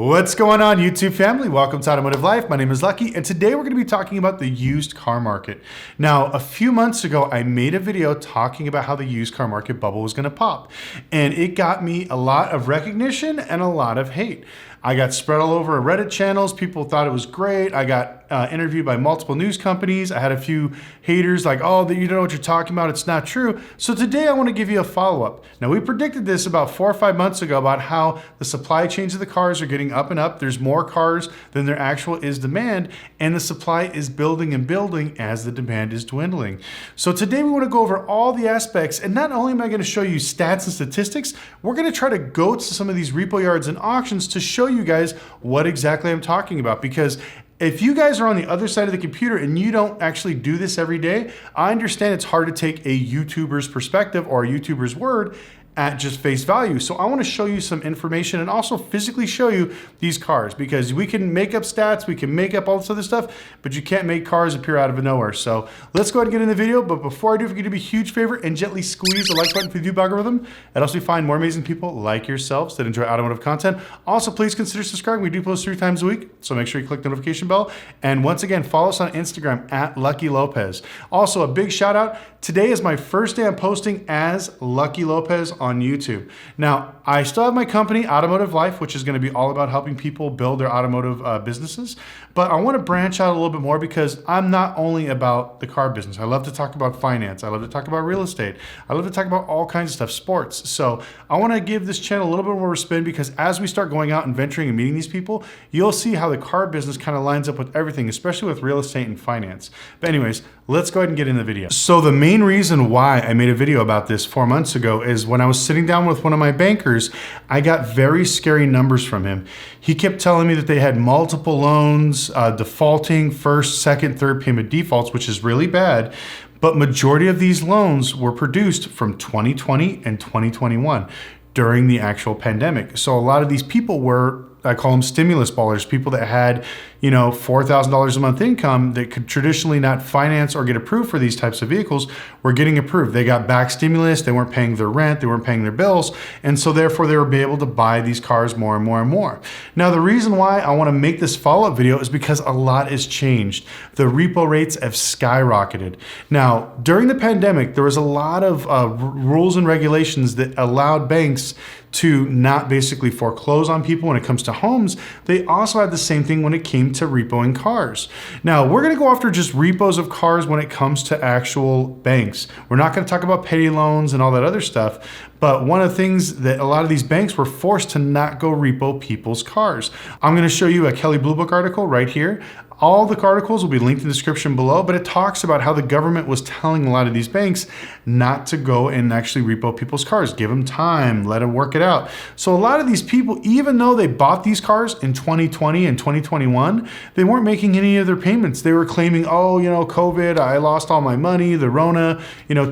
What's going on, YouTube family? Welcome to Automotive Life. My name is Lucky, and today we're going to be talking about the used car market. Now, a few months ago, I made a video talking about how the used car market bubble was going to pop, and it got me a lot of recognition and a lot of hate. I got spread all over Reddit channels. People thought it was great. I got interviewed by multiple news companies. I had a few haters like, oh, you don't know what you're talking about. It's not true. So today I want to give you a follow-up. Now, we predicted this about 4 or 5 months ago about how the supply chains of the cars are getting up and up. There's more cars than there actual is demand, and the supply is building and building as the demand is dwindling. So today we want to go over all the aspects, and not only am I going to show you stats and statistics, we're going to try to go to some of these repo yards and auctions to show you guys what exactly I'm talking about. Because if you guys are on the other side of the computer and you don't actually do this every day, I understand it's hard to take a YouTuber's perspective or a YouTuber's word at just face value. So I want to show you some information and also physically show you these cars, because we can make up stats, we can make up all this other stuff, but you can't make cars appear out of nowhere. So let's go ahead and get in the video. But before I do, if you could do me a huge favor and gently squeeze the like button for the YouTube algorithm, and also find more amazing people like yourselves that enjoy automotive content. Also, please consider subscribing. We do post 3 times a week, so make sure you click the notification bell. And once again, follow us on Instagram at Lucky Lopez. Also, a big shout out. Today is my first day I'm posting as Lucky Lopez on YouTube. Now, I still have my company, Automotive Life, which is going to be all about helping people build their automotive businesses. But I want to branch out a little bit more, because I'm not only about the car business. I love to talk about finance. I love to talk about real estate. I love to talk about all kinds of stuff, sports. So I want to give this channel a little bit more of a spin, because as we start going out and venturing and meeting these people, you'll see how the car business kind of lines up with everything, especially with real estate and finance. But anyways, let's go ahead and get in the video. So the main reason why I made a video about this 4 months ago is when I was sitting down with one of my bankers, I got very scary numbers from him. He kept telling me that they had multiple loans, defaulting first, second, third payment defaults, which is really bad. But majority of these loans were produced from 2020 and 2021 during the actual pandemic. So a lot of these people were, I call them stimulus ballers, people that had, $4,000 a month income that could traditionally not finance or get approved for these types of vehicles were getting approved. They got back stimulus, they weren't paying their rent, they weren't paying their bills, and so therefore they were able to buy these cars more and more and more. Now, the reason why I want to make this follow-up video is because a lot has changed. The repo rates have skyrocketed. Now, during the pandemic, there was a lot of rules and regulations that allowed banks to not basically foreclose on people when it comes to homes. They also had the same thing when it came to repoing cars. Now, we're gonna go after just repos of cars when it comes to actual banks. We're not gonna talk about petty loans and all that other stuff, but one of the things that a lot of these banks were forced to not go repo people's cars. I'm gonna show you a Kelley Blue Book article right here. All the articles will be linked in the description below, but it talks about how the government was telling a lot of these banks not to go and actually repo people's cars. Give them time, let them work it out. So a lot of these people, even though they bought these cars in 2020 and 2021, they weren't making any of their payments. They were claiming, oh, COVID, I lost all my money, the Rona,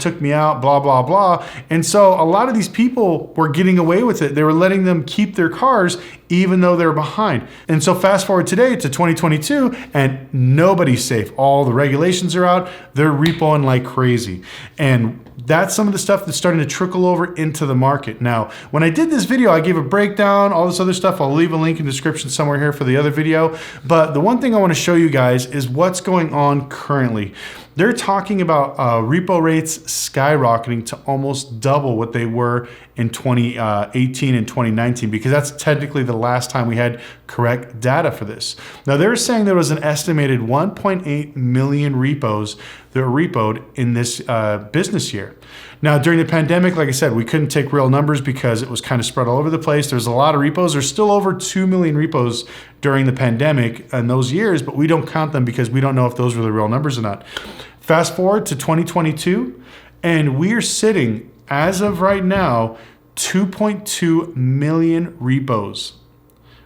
took me out, blah, blah, blah. And so a lot of these people were getting away with it. They were letting them keep their cars even though they're behind. And so fast forward today to 2022, and nobody's safe. All the regulations are out. They're repoing like crazy. And that's some of the stuff that's starting to trickle over into the market. Now, when I did this video, I gave a breakdown, all this other stuff. I'll leave a link in the description somewhere here for the other video. But the one thing I want to show you guys is what's going on currently. They're talking about repo rates skyrocketing to almost double what they were in 2018 and 2019, because that's technically the last time we had correct data for this. Now, they're saying there was an estimated 1.8 million repos that were repoed in this business year. Now, during the pandemic, like I said, we couldn't take real numbers because it was kind of spread all over the place. There's a lot of repos. There's still over 2 million repos during the pandemic in those years, but we don't count them because we don't know if those were the real numbers or not. Fast forward to 2022, and we are sitting, as of right now, 2.2 million repos.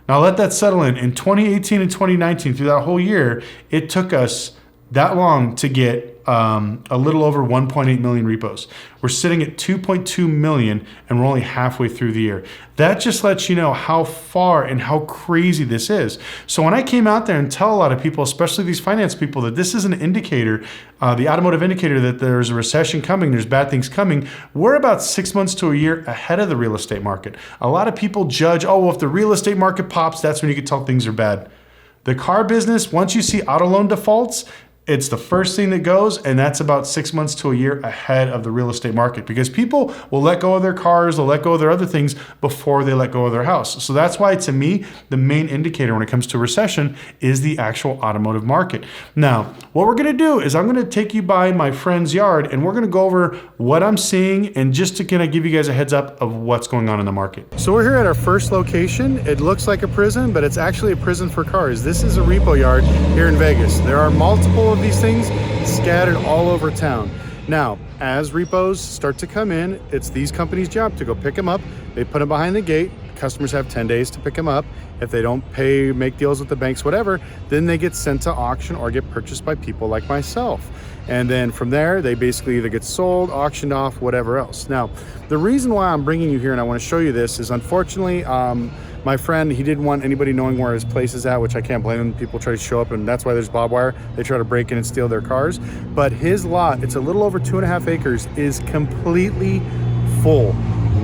Now let that settle in. In 2018 and 2019, through that whole year, it took us that long to get a little over 1.8 million repos. We're sitting at 2.2 million and we're only halfway through the year. That just lets you know how far and how crazy this is. So when I came out there and tell a lot of people, especially these finance people, that this is an indicator, the automotive indicator that there's a recession coming, there's bad things coming, we're about 6 months to a year ahead of the real estate market. A lot of people judge, oh, well, if the real estate market pops, that's when you can tell things are bad. The car business, once you see auto loan defaults, it's the first thing that goes, and that's about 6 months to a year ahead of the real estate market, because people will let go of their cars, they'll let go of their other things before they let go of their house. So that's why, to me, the main indicator when it comes to recession is the actual automotive market. Now, what we're gonna do is I'm gonna take you by my friend's yard and we're gonna go over what I'm seeing and just to kind of give you guys a heads up of what's going on in the market. So we're here at our first location. It looks like a prison, but it's actually a prison for cars. This is a repo yard here in Vegas. There are multiple of these things scattered all over town. Now, as repos start to come in, it's these companies' job to go pick them up. They put them behind the gate. Customers have 10 days to pick them up. If they don't pay, make deals with the banks, whatever, then they get sent to auction or get purchased by people like myself. And then from there, they basically either get sold, auctioned off, whatever else. Now, the reason why I'm bringing you here and I want to show you this is, unfortunately, my friend, he didn't want anybody knowing where his place is at, which I can't blame him. People try to show up, and that's why there's barbed wire. They try to break in and steal their cars. But his lot, it's a little over 2.5 acres, is completely full,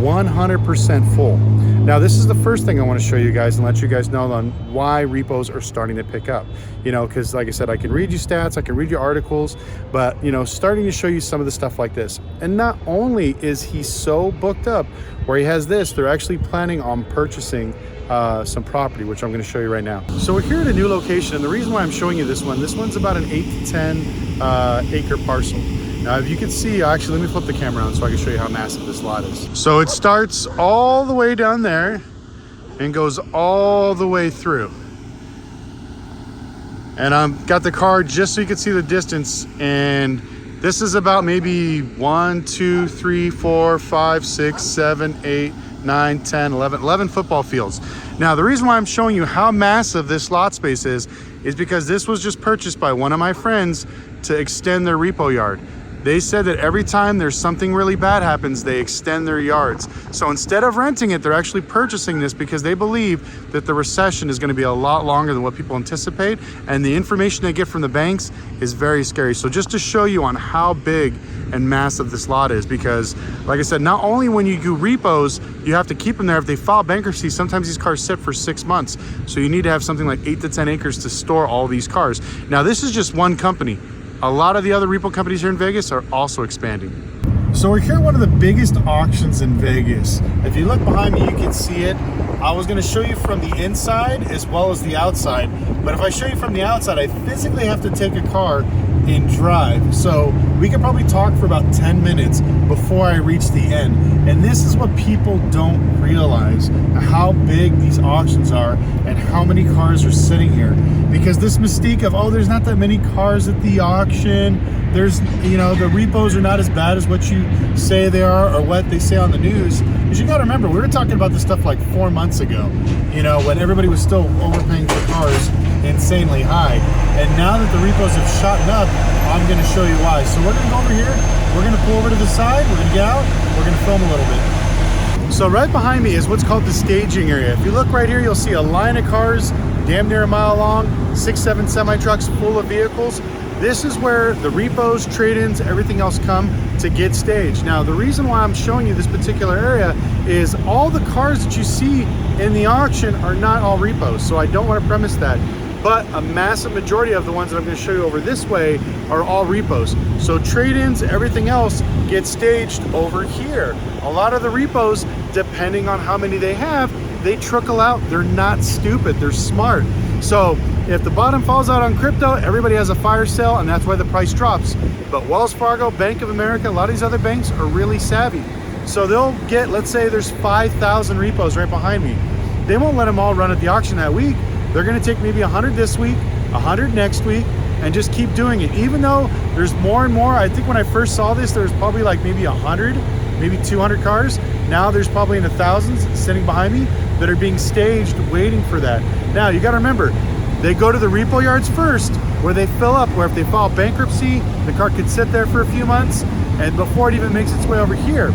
100% full. Now, this is the first thing I want to show you guys and let you guys know on why repos are starting to pick up. You know, because like I said, I can read you stats, I can read you articles, but, you know, starting to show you some of the stuff like this. And not only is he so booked up where he has this, they're actually planning on purchasing some property, which I'm going to show you right now. So we're here at a new location, and the reason why I'm showing you this one's about an 8 to 10 acre parcel. Now, if you can see, actually, let me flip the camera on so I can show you how massive this lot is. So it starts all the way down there and goes all the way through. And I've got the card just so you can see the distance, and this is about maybe 1, 2, 3, 4, 5, 6, 7, 8, 9, 10, 11 football fields. Now, the reason why I'm showing you how massive this lot space is because this was just purchased by one of my friends to extend their repo yard. They said that every time there's something really bad happens, they extend their yards. So instead of renting it, they're actually purchasing this because they believe that the recession is going to be a lot longer than what people anticipate. And the information they get from the banks is very scary. So just to show you on how big and massive this lot is, because like I said, not only when you do repos, you have to keep them there. If they file bankruptcy, sometimes these cars sit for 6 months. So you need to have something like 8 to 10 acres to store all these cars. Now, this is just one company. A lot of the other repo companies here in Vegas are also expanding. So we're here at one of the biggest auctions in Vegas. If you look behind me, you can see it. I was gonna show you from the inside as well as the outside, but if I show you from the outside, I physically have to take a car and drive. So we could probably talk for about 10 minutes before I reach the end. And this is what people don't realize, how big these auctions are and how many cars are sitting here. Because this mystique of, oh, there's not that many cars at the auction, there's, you know, the repos are not as bad as what you say they are or what they say on the news. Because you gotta remember, we were talking about this stuff like 4 months ago, you know, when everybody was still overpaying for cars insanely high. And now that the repos have shot up, I'm gonna show you why. So we're gonna go over here, we're gonna pull over to the side, we're gonna get out, we're gonna film a little bit. So right behind me is what's called the staging area. If you look right here, you'll see a line of cars, damn near a mile long, 6, 7 semi-trucks full of vehicles. This is where the repos, trade-ins, everything else come to get staged. Now, the reason why I'm showing you this particular area is all the cars that you see in the auction are not all repos, so I don't want to premise that. But a massive majority of the ones that I'm going to show you over this way are all repos. So trade-ins, everything else gets staged over here. A lot of the repos, depending on how many they have, they trickle out. They're not stupid, they're smart. So if the bottom falls out on crypto, everybody has a fire sale, and that's why the price drops. But Wells Fargo, Bank of America, a lot of these other banks are really savvy. So they'll get, let's say there's 5,000 repos right behind me. They won't let them all run at the auction that week. They're gonna take maybe 100 this week, 100 next week, and just keep doing it. Even though there's more and more, I think when I first saw this, there was probably like maybe 100, maybe 200 cars. Now there's probably in the thousands sitting behind me that are being staged waiting for that. Now you gotta remember, They go to the repo yards first, where they fill up, where if they file bankruptcy, the car could sit there for a few months, and before it even makes its way over here.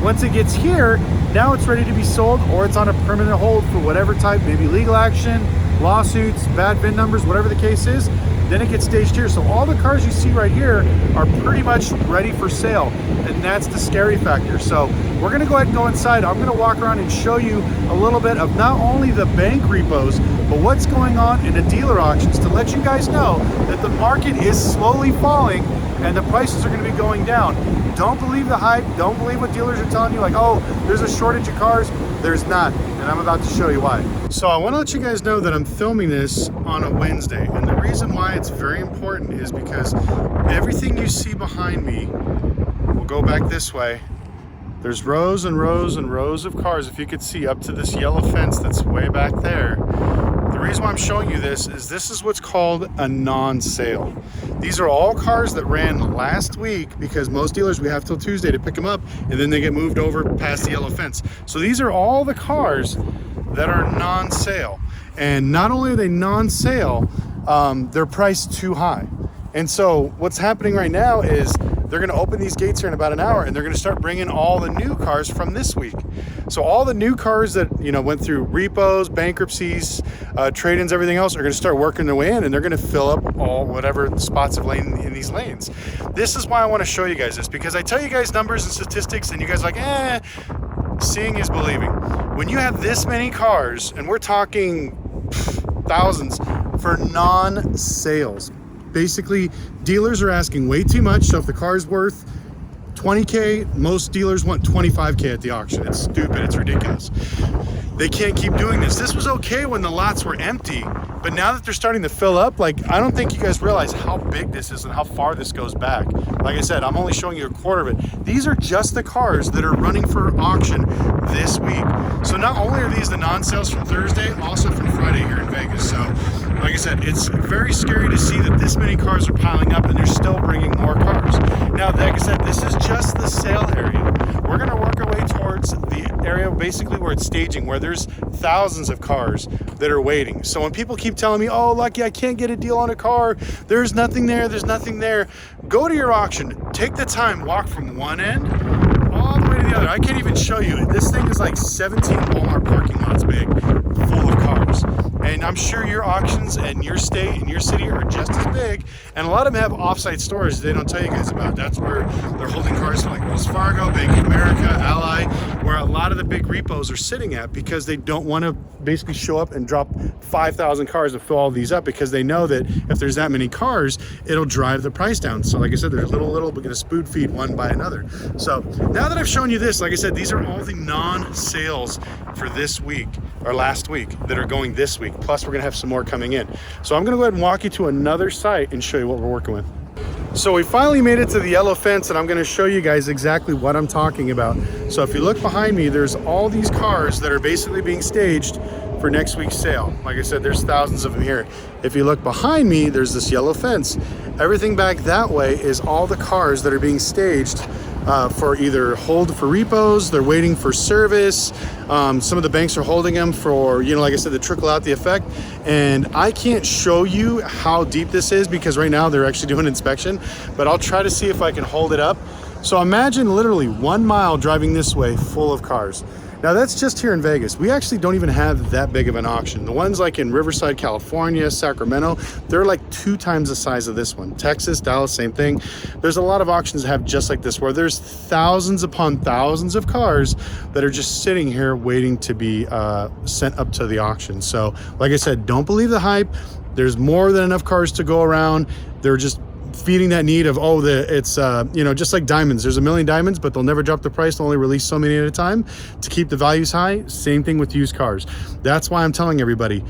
Once it gets here, now it's ready to be sold, or it's on a permanent hold for whatever type, maybe legal action, lawsuits, bad VIN numbers, whatever the case is. Then it gets staged here. So all the cars you see right here are pretty much ready for sale, and that's the scary factor. So we're gonna go ahead and go inside. I'm gonna walk around and show you a little bit of not only the bank repos, but what's going on in the dealer auctions, to let you guys know that the market is slowly falling and the prices are gonna be going down. Don't believe the hype. Don't believe what dealers are telling you, like, oh, there's a shortage of cars. There's not, and I'm about to show you why. So I want to let you guys know that I'm filming this on a Wednesday, and the reason why it's very important is because everything you see behind me, we'll go back this way, there's rows and rows and rows of cars, if you could see, up to this yellow fence that's way back there. The reason why I'm showing you this is what's called a non-sale. These are all cars that ran last week, because most dealers, we have till Tuesday to pick them up, and then they get moved over past the yellow fence. So these are all the cars that are non-sale. And not only are they non-sale, they're priced too high. And so what's happening right now is they're gonna open these gates here in about an hour, and they're gonna start bringing all the new cars from this week. So all the new cars that, you know, went through repos, bankruptcies, trade-ins, everything else, are gonna start working their way in, and they're gonna fill up all whatever spots of lane in these lanes. This is why I wanna show you guys this, because I tell you guys numbers and statistics, and you guys are like, seeing is believing. When you have this many cars, and we're talking thousands, for non-sales, basically, dealers are asking way too much. So if the car's worth 20K, most dealers want 25K at the auction. It's stupid, it's ridiculous. They can't keep doing this. This was okay when the lots were empty, but now that they're starting to fill up, like, I don't think you guys realize how big this is and how far this goes back. Like I said, I'm only showing you a quarter of it. These are just the cars that are running for auction this week. So not only are these the non-sales from Thursday, also from Friday here in Vegas. So like I said, it's very scary to see that this many cars are piling up and they're still bringing more cars. Now, like I said, this is just the sale area. We're gonna work our way towards the area basically where it's staging, where there's thousands of cars that are waiting. So when people keep telling me, oh, Lucky, I can't get a deal on a car, there's nothing there, go to your auction, take the time, walk from one end all the way to the other. I can't even show you. This thing is like 17 Walmart parking lots big, full of cars. And I'm sure your auctions and your state and your city are just as big. And a lot of them have offsite stores they don't tell you guys about. That's where they're holding cars like Wells Fargo, Bank of America, Ally, where a lot of the big repos are sitting at, because they don't want to basically show up and drop 5,000 cars and fill all these up, because they know that if there's that many cars, it'll drive the price down. So like I said, there's little, we're going to spoon feed one by another. So now that I've shown you this, like I said, these are all the non-sales for this week, or last week, that are going this week. Plus, we're gonna have some more coming in. So I'm gonna go ahead and walk you to another site and show you what we're working with. So we finally made it to the yellow fence, and I'm gonna show you guys exactly what I'm talking about. So if you look behind me, there's all these cars that are basically being staged for next week's sale. Like I said, there's thousands of them here. If you look behind me, there's this yellow fence. Everything back that way is all the cars that are being staged for either hold for repos, they're waiting for service. Some of the banks are holding them for, you know, like I said, to trickle out the effect. And I can't show you how deep this is, because right now they're actually doing inspection, but I'll try to see if I can hold it up. So imagine literally 1 mile driving this way full of cars. Now that's just here in Vegas. We actually don't even have that big of an auction. The ones like in Riverside, California, Sacramento, they're like 2 times the size of this one. Texas, Dallas, same thing. There's a lot of auctions that have just like this, where there's thousands upon thousands of cars that are just sitting here waiting to be sent up to the auction. So like I said, don't believe the hype. There's more than enough cars to go around. They're just feeding that need of, oh, it's you know, just like diamonds, there's a million diamonds, but they'll never drop the price. They'll only release so many at a time to keep the values high. Same thing with used cars. That's why I'm telling everybody,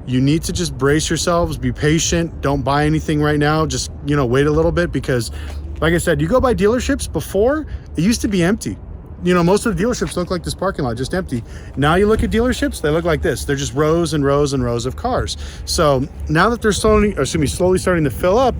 you need to just brace yourselves, be patient, don't buy anything right now. Just, you know, wait a little bit, because like I said, you go by dealerships, before it used to be empty. You know, most of the dealerships look like this parking lot, just empty. Now you look at dealerships, they look like this. They're just rows and rows and rows of cars. So now that they're slowly starting to fill up,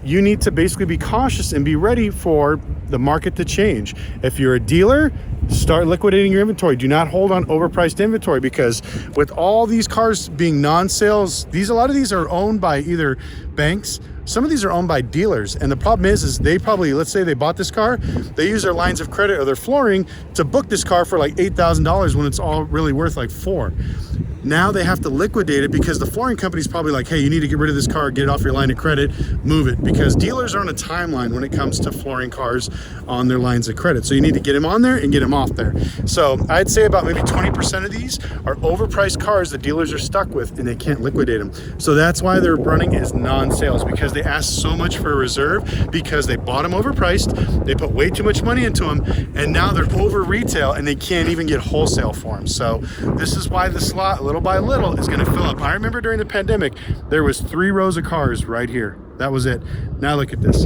you need to basically be cautious and be ready for the market to change. If you're a dealer, start liquidating your inventory. Do not hold on overpriced inventory, because with all these cars being non-sales, a lot of these are owned by either banks. Some of these are owned by dealers, and the problem is they probably, let's say they bought this car, they use their lines of credit or their flooring to book this car for like $8,000 when it's all really worth like $4,000. Now they have to liquidate it because the flooring company's probably like, hey, you need to get rid of this car, get it off your line of credit, move it, because dealers are on a timeline when it comes to flooring cars on their lines of credit. So you need to get them on there and get them off there. So I'd say about maybe 20% of these are overpriced cars that dealers are stuck with and they can't liquidate them. So that's why they're running as non-sales, because they ask so much for a reserve because they bought them overpriced, they put way too much money into them, and now they're over retail and they can't even get wholesale for them. So this is why the slot, little by little, is going to fill up. I remember during the pandemic, there was 3 rows of cars right here. That was it. Now look at this.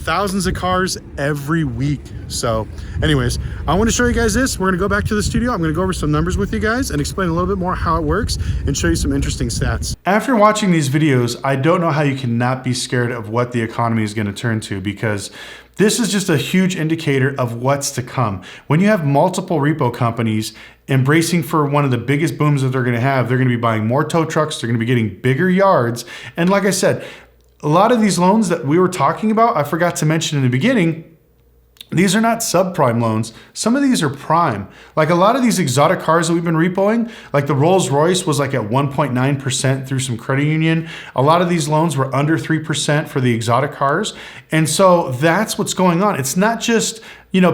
Thousands of cars every week. So anyways, I want to show you guys this. We're going to go back to the studio. I'm going to go over some numbers with you guys and explain a little bit more how it works and show you some interesting stats. After watching these videos, I don't know how you cannot be scared of what the economy is going to turn to, because this is just a huge indicator of what's to come. When you have multiple repo companies embracing for one of the biggest booms that they're going to have, they're going to be buying more tow trucks, they're going to be getting bigger yards. And like I said, a lot of these loans that we were talking about, I forgot to mention in the beginning, these are not subprime loans. Some of these are prime. Like a lot of these exotic cars that we've been repoing, like the Rolls Royce was like at 1.9% through some credit union. A lot of these loans were under 3% for the exotic cars. And so that's what's going on. It's not just,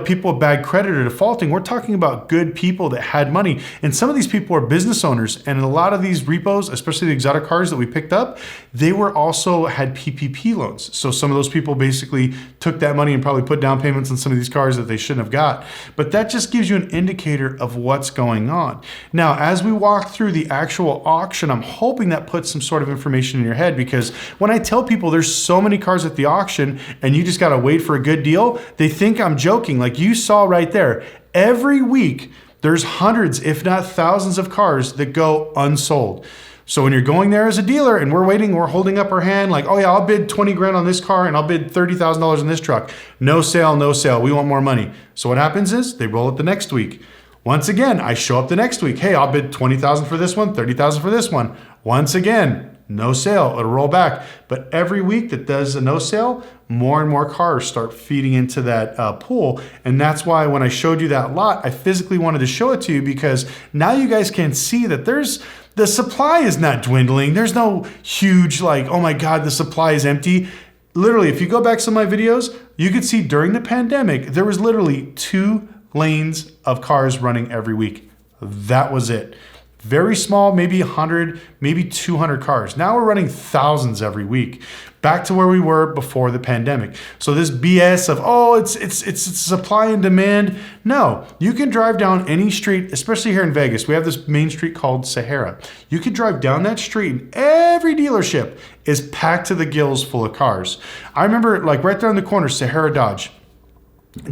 people with bad credit or defaulting. We're talking about good people that had money. And some of these people are business owners. And in a lot of these repos, especially the exotic cars that we picked up, they were also had PPP loans. So some of those people basically took that money and probably put down payments on some of these cars that they shouldn't have got. But that just gives you an indicator of what's going on. Now, as we walk through the actual auction, I'm hoping that puts some sort of information in your head, because when I tell people there's so many cars at the auction and you just got to wait for a good deal, they think I'm joking. Like you saw right there, every week there's hundreds, if not thousands of cars that go unsold. So when you're going there as a dealer and we're waiting, we're holding up our hand like, oh yeah, I'll bid 20 grand on this car and I'll bid $30,000 on this truck. No sale, no sale. We want more money. So what happens is they roll it the next week. Once again, I show up the next week. Hey, I'll bid 20,000 for this one, 30,000 for this one. Once again, no sale, it'll roll back. But every week that does a no sale, more and more cars start feeding into that pool. And that's why when I showed you that lot, I physically wanted to show it to you, because now you guys can see that the supply is not dwindling. There's no huge like, oh my God, the supply is empty. Literally, if you go back to some of my videos, you could see during the pandemic, there was literally 2 lanes of cars running every week. That was it. Very small, maybe 100, maybe 200 cars. Now we're running thousands every week, back to where we were before the pandemic. So this BS of, oh, it's supply and demand. No, you can drive down any street, especially here in Vegas. We have this main street called Sahara. You could drive down that street and every dealership is packed to the gills full of cars. I remember like right there in the corner, Sahara Dodge.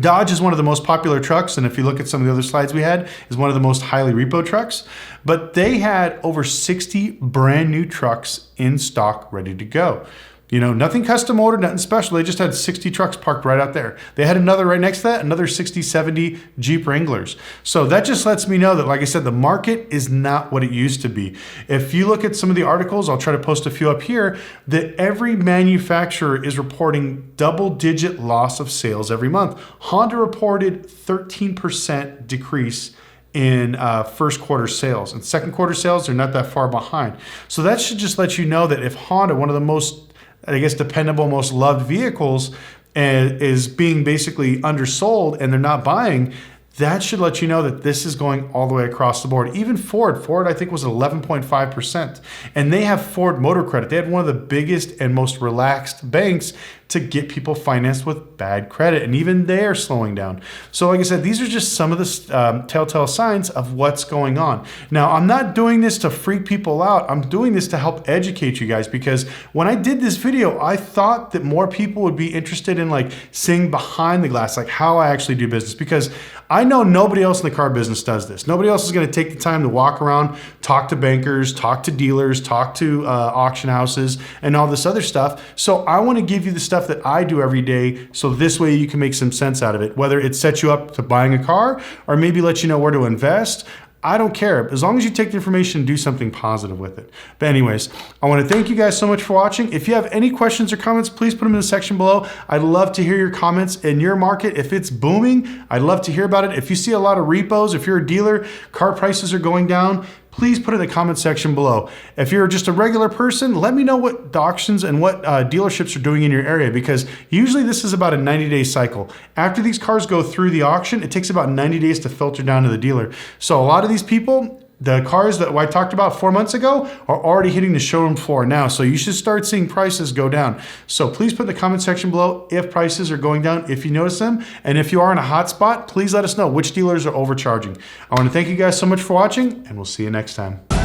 Dodge is one of the most popular trucks, and if you look at some of the other slides we had, is one of the most highly repo trucks. But they had over 60 brand new trucks in stock ready to go. Nothing custom ordered, nothing special. They just had 60 trucks parked right out there. They had another right next to that, another 60, 70 Jeep Wranglers. So that just lets me know that, like I said, the market is not what it used to be. If you look at some of the articles, I'll try to post a few up here, that every manufacturer is reporting double-digit loss of sales every month. Honda reported 13% decrease in first quarter sales, and second quarter sales, they're not that far behind. So that should just let you know that if Honda, one of the most, dependable, most loved vehicles, is being basically undersold and they're not buying, that should let you know that this is going all the way across the board. Even Ford, I think was 11.5%. And they have Ford Motor Credit. They had one of the biggest and most relaxed banks to get people financed with bad credit. And even they are slowing down. So like I said, these are just some of the telltale signs of what's going on. Now, I'm not doing this to freak people out. I'm doing this to help educate you guys, because when I did this video, I thought that more people would be interested in like seeing behind the glass, like how I actually do business, because I know nobody else in the car business does this. Nobody else is going to take the time to walk around, talk to bankers, talk to dealers, talk to auction houses, and all this other stuff. So I want to give you the stuff stuff that I do every day, so this way you can make some sense out of it. Whether it sets you up to buying a car or maybe let you know where to invest, I don't care. As long as you take the information and do something positive with it. But anyways, I want to thank you guys so much for watching. If you have any questions or comments, please put them in the section below. I'd love to hear your comments in your market. If it's booming, I'd love to hear about it. If you see a lot of repos, if you're a dealer, car prices are going down, please put it in the comment section below. If you're just a regular person, let me know what the auctions and what dealerships are doing in your area, because usually this is about a 90-day cycle. After these cars go through the auction, it takes about 90 days to filter down to the dealer. So a lot of these people, the cars that I talked about 4 months ago are already hitting the showroom floor now. So you should start seeing prices go down. So please put in the comment section below if prices are going down, if you notice them. And if you are in a hot spot, please let us know which dealers are overcharging. I want to thank you guys so much for watching, and we'll see you next time.